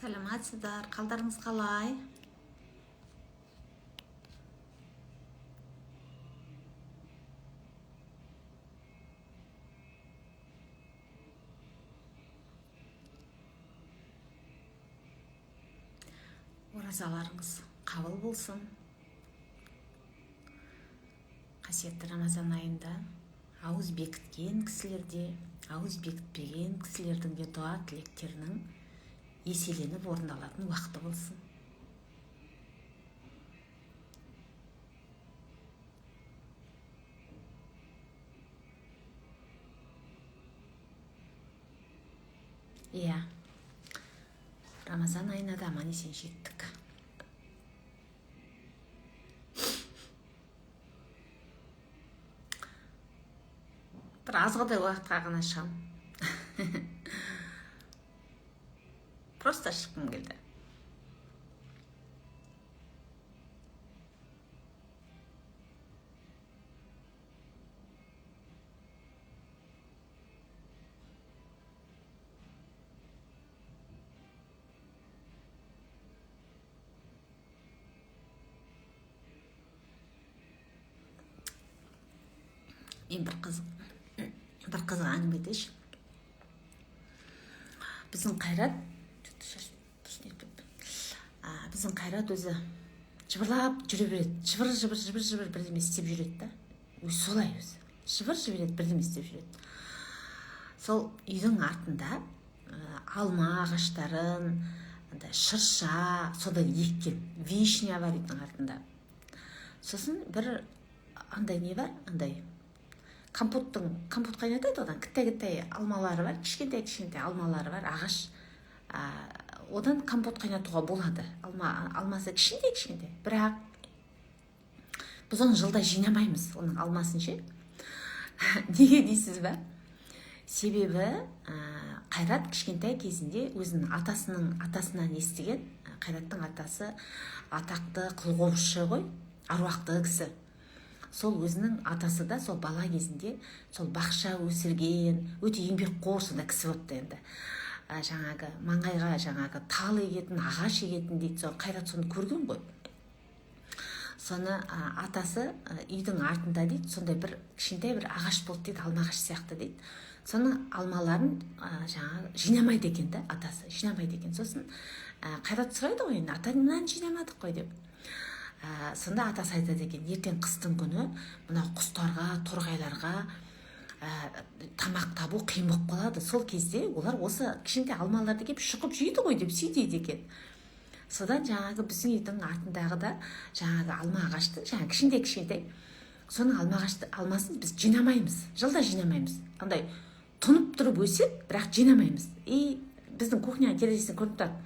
Саламатсыздар, қалдарыңыз қалай? Оразаларыңыз қабыл болсын. Қасиетті Рамазан айында ауыз бекіткен кісілерде, ауыз бекітпеген кісілердің де дуа тілектерінің еселеніп орындалатын уақыты болсын. Иә, Рамазан айына да аман есен жеттік. Бір азғыдай уақытқа ғана шығам. Просто шыққым келді. Мен бір қызық әңгіме айтайыншы. Біздің Қайрат өзі жыбырлап жүре береді. Жыбыр бірдеме істеп жүреді да. Солай өзі. Жыбыр жібереді, бірдеме істеп жүреді. Сол үйдің артында алма ағаштарын, шырша, содан еккен вишня бар үйдің артында. Сосын бір андай не бар, андай компот қайнатады, одан кіттай алмалары бар, кішкентай алмалары бар, ағаш. Одан компот қайнатуға болады. Алмасы кішкентай. Бірақ біз оны жылда жинамаймыз, оның алмасын ше. Неге дейсіз ба? Себебі Қайрат кішкентай кезінде өзінің атасынан естіген. Қайраттың атасы атақты қылқобызшы ғой, аруақты кісі. Сол өзінің атасы да сол бала кезінде сол бақша өсірген, өте еңбекқор сондай кісі болыпты енді. Жаңағы маңайға тал егетін, ағаш егетін дейді. Сол Қайрат соны көрген ғой. Соны атасы үйдің артында дейді, сондай бір кішкентай бір ағаш болды дейді, алма ағаш сияқты дейді. Соны алмаларын жинамайды екен да, атасы жинамайды екен. Сосын Қайрат сұрайды ғой, енді атаңнан жинамадық қой деп. Сонда атасы айтады екен, ертең қыстың күні мына құстарға, торғайларға тамақ табу қиын болып қалады. Сол кезде олар осы кішкентай алмаларды кеп шұқып жейді ғой деп дейді екен. Содан біздің үйдің артындағы да алма ағашты, кішкентай. Соның алмасын біз жинамаймыз, жылда жинамаймыз. Андай тұнып тұрып өседі, бірақ жинамаймыз. Біздің кухня терезесін көріп тұрады.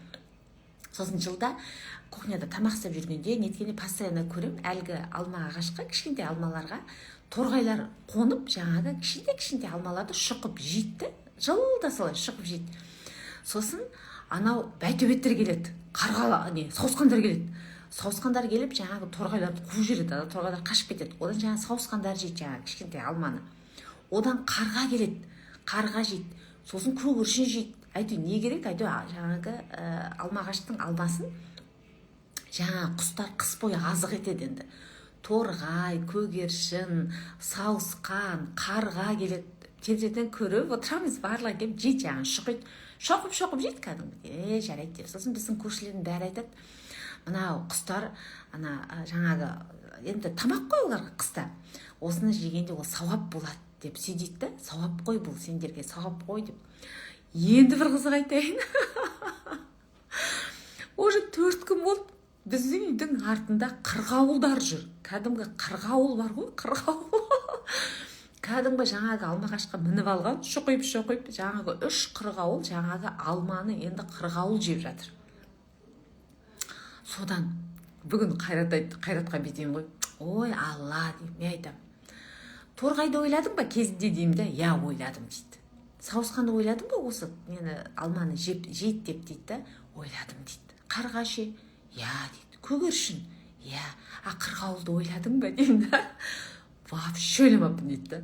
Сосын жылда кухняда тамақ істеп жүргенде неткенде постоянно көрем, әлгі алма ағашқа, кішкентай алмаларға торғайлар қонып, кішкентай алмаларды шұқып жейді. Жылда солай шұқып жейді. Сосын анау бәйтөбеттер келеді, сауысқандар келеді. Сауысқандар келіп, торғайларды қуып жібереді, торғайлар қашып кетеді. Одан сауысқандар жейді, кішкентай алманы. Одан қарға келеді, қарға жейді. Сосын көгершін жейді. Не керек? Алма ағаштың алмасын құстар қыс бойы азық етеді енді. Торғай, көгершін, сауысқан, қарға келеді. Терезеден көріп отырамыз, барлығы келіп жейді, шоқып жейді кәдімгі. Жарайды деп. Сосын біздің көршілердің бәрі айтады, мынау құстар енді тамақ қой оларға қыста. Осыны жегенде ол сауап болады деп сөйдейді да, сауап қой бұл, сендерге сауап қой деп. Енді бір қызық айтайын. Уже 4 күн болды. Біздің үйдің артында қырғауылдар жүр. Кәдімгі қырғауыл бар ғой, қырғауыл. Кәдімгі алма ағашқа мініп алған, шұқиып, 3 қырғауыл алманы енді қырғауыл жеп жатыр. Содан бүгін Қайратқа бетем ғой. Ой, Алла деймін, мен айтам. Торғайды ойладың ба кезінде деймін да, я ойладым дейді. Сауысқанды ойладың ба осы алманы жейді деп дейді, ойладым дейді. Қарға ше, я дейді. Көгершін, я. Қырғауылды ойладың ба деймін да. Вообще ойламаппын дейді.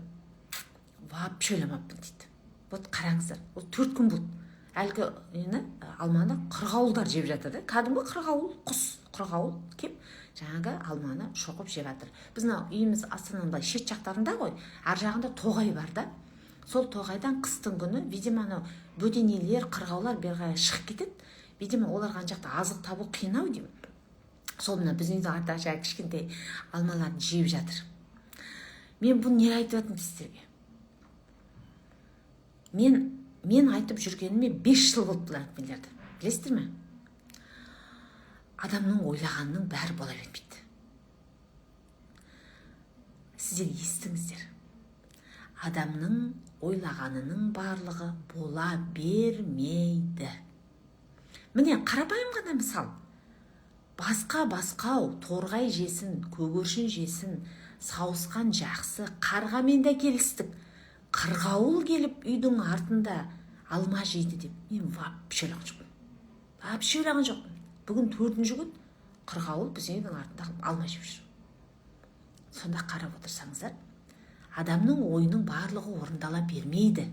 Вот қараңыздар, 4 күн болды. әлгі алманы қырғауылдар жеп жатыр да, кәдімгі қырғауыл, құс қырғауыл кеп жаңағы алманы шоқып жеп жатыр. Біздің үйіміз Астананың былай шет жақтарында ғой, ар жағында тоғай бар да. Сол тоғайдан қыстың күні, видимо, бөденелер, қырғаулар бері қарай шығып кетеді. Видимо, оларға ана жақта азық табу қиын-ау деймін. Сол мына біздің үйдің артында жаңағы кішкентай алмаларын жеп жатыр. Мен бұны не айтып жатырмын сіздерге? Мен айтып жүргеніме 5 жыл болды бұл әңгімелерді. Білесіздер ме? Адамның ойлағанының бәрі бола бермейді. Сіздер естіңіздер. Адамның ойлағанының барлығы бола бермейді. Міне қарапайым ғана мысал. Басқа-басқау торғай жесін, көгершін жесін, сауысқан жақсы, қарғамен да келістік. Қырғауыл келіп үйдің артында алма жейді деп мен вообще ойлаған жоқпын. Вообще ойлаған жоқпын. Бүгін 4-ші күн қырғауыл біздің үйдің артында алма жеп жүр. Сонда қарап отырсаңыздар, адамның ойының барлығы орындала бермейді.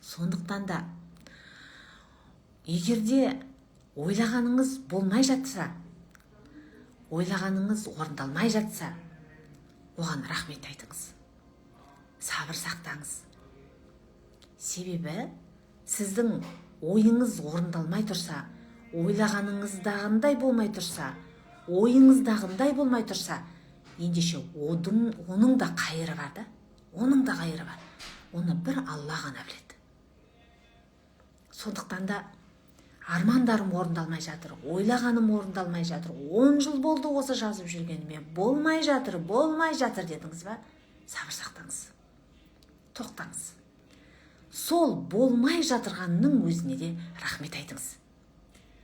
Сондықтан да егерде ойлағаныңыз болмай жатса, ойлағаныңыз орындалмай жатса, оған рахмет айтыңыз. Сабыр сақтаңыз. Себебі сіздің ойыңыз орындалмай тұрса, ойлағаныңыздағындай болмай тұрса, ойыңыздағындай болмай тұрса, ендеше оның да қайыры бар да, оның да қайыры бар. Оны бір Алла ғана біледі. Сондықтан да армандарым орындалмай жатыр, ойлағаным орындалмай жатыр. 10 жыл болды осы жазып жүргеніме, болмай жатыр дедіңіз ба? Сабыр сақтаңыз. Тоқтаңыз. Сол болмай жатырғанның өзіне де рахмет айтыңыз.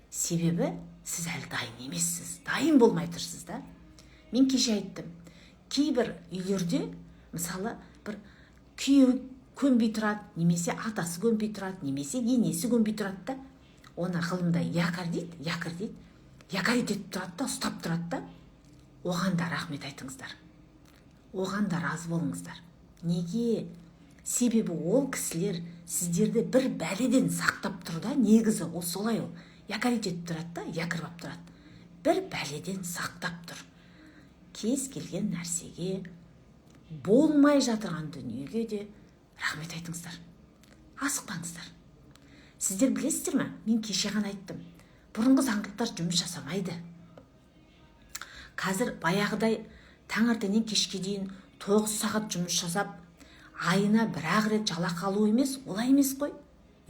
Себебі сіз әлі дайын емессіз, дайын болмай тұрсыз да. Мен кеше айттым, кейбір үйлерде мысалы бір күйеуі көнбей тұрады, немесе атасы көнбей тұрады, немесе енесі көнбей тұрады да. Оны ғылымда якорь дейді, якорь етіп тұрады да, ұстап тұрады да. Оған да рахмет айтыңыздар. Оған да разы болыңыздар. Неге? Себебі ол кісілер сіздерді бір бәледен сақтап тұр да, негізі ол солай ол. Якорь етіп тұрады да, якорь бап тұрады. Бір бәледен сақтап тұр. Кез келген нәрсеге, болмай жатырған дүниеге де рахмет айтыңыздар. Асықпаңыздар. Сіздер білесіздер ме? Мен кеше ғана айттым. Бұрынғы заңдылықтар жұмыс жасамайды. Қазір баяғыдай таңертеңнен кешке дейін 9 сағат жұмыс жасап, айына бір-ақ рет жалақы алу емес, олай емес қой.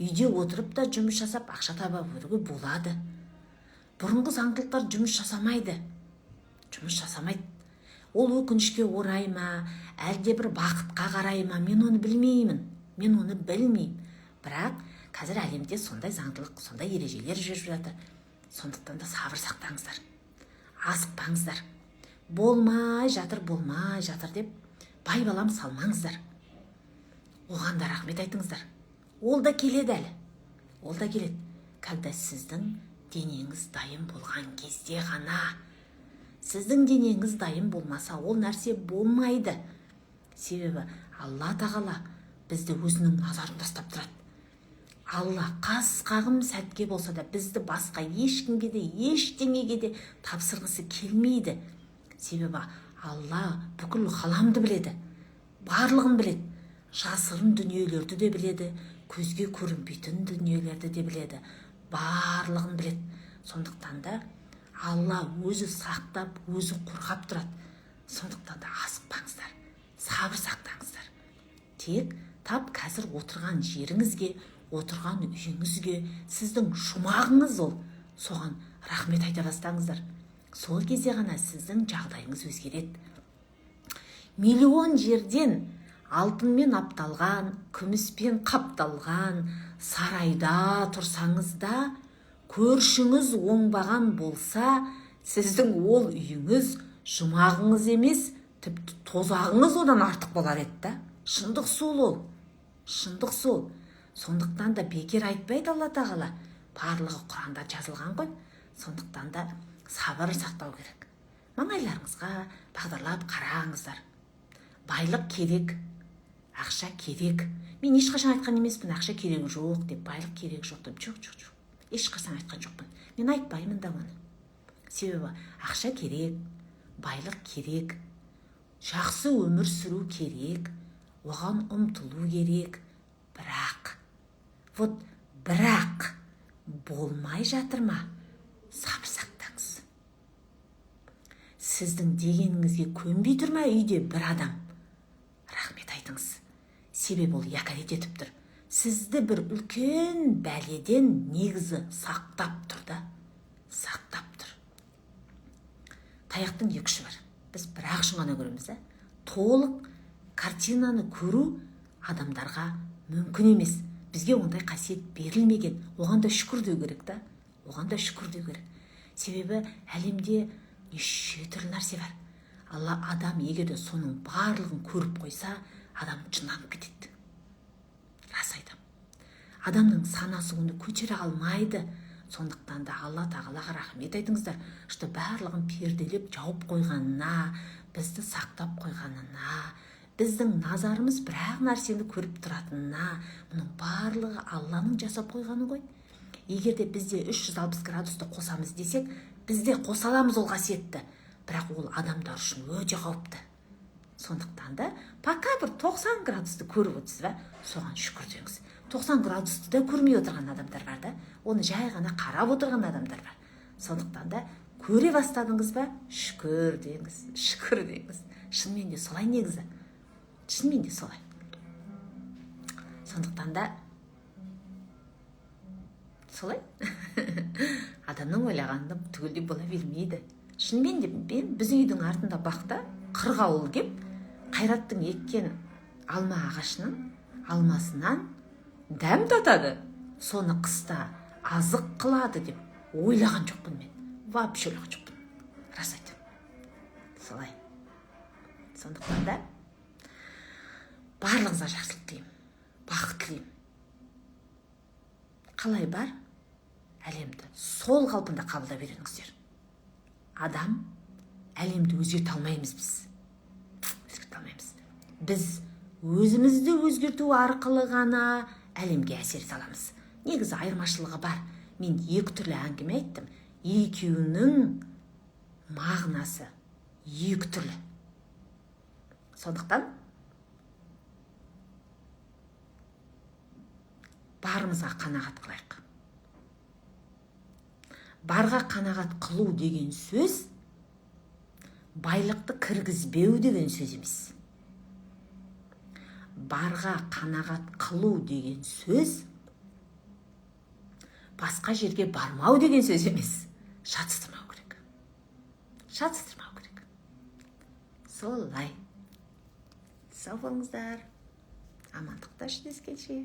Үйде отырып та жұмыс жасап, ақша таба беруге болады. Бұрынғы заңдылықтар жұмыс жасамайды. Жұмыс жасамайды. Ол өкінішке орай ма, әлде бір бақытқа қарай ма, мен оны білмеймін. Бірақ қазір әлемде сондай заңдылық, сондай ережелер жүріп жатыр. Сондықтан да сабыр сақтаңыздар. Асықпаңыздар. Болмай жатыр деп байбалам салмаңыздар. Оған да рахмет айтыңыздар. Ол да келеді әлі. Ол да келеді. Когда сіздің денеңіз дайын болған кезде ғана. Сіздің денеңіз дайын болмаса, ол нәрсе болмайды. Себебі Алла тағала бізді өзінің назарында ұстап тұрады. Алла қас қағым сәтке болса да бізді басқа ешкімге де, ештеңеге де тапсырғысы келмейді. Себебі Алла бүкіл ғаламды біледі, барлығын біледі. Жасырын дүниелерді де біледі, көзге көрінбейтін дүниелерді де біледі, барлығын біледі. Сондықтан да Алла өзі сақтап, өзі қорғап тұрады. Сондықтан да асықпаңыздар, сабыр сақтаңыздар. Тек тап қазір отырған жеріңізге, отырған үйіңізге сіздің жұмағыңыз ол. Соған рахмет айта бастаңыздар. Сол кезде ғана сіздің жағдайыңыз өзгереді. Миллион жерден алтынмен апталған, күміспен қапталған сарайда тұрсаңыз да, көршіңіз оңбаған болса, сіздің ол үйіңіз жұмағыңыз емес, тіпті тозағыңыз одан артық болар еді да. Шындық сол ол. Шындық сол. Сондықтан да бекер айтпайды Алла тағала. Барлығы Құранда жазылған ғой. Сондықтан да сабыр сақтау керек. Маңайларыңызға бағдарлап қараңыздар. Байлық керек. ақша керек. Мен ешқашан айтқан емеспін ақша керек жоқ деп, байлық керек жоқ деп. Жоқ. Ешқашан айтқан жоқпын. Мен айтпаймын да оны. Себебі ақша керек, байлық керек, жақсы өмір сүру керек, оған ұмтылу керек. Бірақ болмай жатыр ма? Сабыр сақтаңыз. Сіздің дегеніңізге көнбей тұр ма үйде бір адам? Рахмет айтыңыз. Себебі ол якорет етіп тұр. Сізді бір үлкен бәледен негізі сақтап тұр да. Сақтап тұр. Таяқтың екі ұшы бар. Біз бір ақ ұшын ғана көреміз. Толық картинаны көру адамдарға мүмкін емес. Бізге ондай қасиет берілмеген. Оған да шүкір деу керек та. Оған да шүкір деу керек. Себебі әлемде неше түрлі нәрсе бар. Алла адам егерде соның барлығын көріп қойса, адам жынданып кетеді. Рас айтам. Адамның санасы оны көтере алмайды. Сондықтан да Алла тағалаға рахмет айтыңыздар, что барлығын перделеп жауып қойғанына, бізді сақтап қойғанына, біздің назарымыз бір-ақ нәрсені көріп тұратынына, мұның барлығы Алланың жасап қойғаны ғой. Егерде бізде 360 градусты қосамыз десек, бізде қоса аламыз ол қасиетті. Бірақ ол адамдар үшін өте қауіпті. Сондықтан да пока бір 90 градусты көріп отырсыз ба, соған шүкір деңіз. 90 градусты да көрмей отырған адамдар бар да, оны жай ғана қарап отырған адамдар бар. Сондықтан да көре бастадыңыз ба, шүкір деңіз, шүкір деңіз. Шынымен де солай негізі. Шынымен де солай. Сондықтан да солай. Адамның ойлағанында түгелдей бола бермейді. Шынымен де біздің үйдің артында бақта қырғауыл кеп, Қайраттың еккен алма ағашының алмасынан дәм татады. Соны қыста азық қылады деп ойлаған жоқпын мен. Вообще ойлаған жоқпын. Рас айтам. Солай. Сондықтан да барлығыңызға жақсылық тілеймін, бақыт тілеймін. Қалай бар? Әлемді сол қалпында қабылдап үйреніңіздер. Адам әлемді өзгерте алмаймыз біз. Өзгерте алмаймыз. Біз өзімізді өзгерту арқылы ғана әлемге әсер саламыз. Негізі айырмашылығы бар. Мен екі түрлі әңгіме айттым. Екеуінің мағынасы екі түрлі. Сондықтан барымызға қанағат қылайық. Барға қанағат қылу деген сөз байлықты кіргізбеу деген сөз емес. Барға қанағат қылу деген сөз басқа жерге бармау деген сөз емес. Шатыстырмау керек. Шатыстырмау керек. Солай. Сау болыңыздар. Амандықта жүздескенше.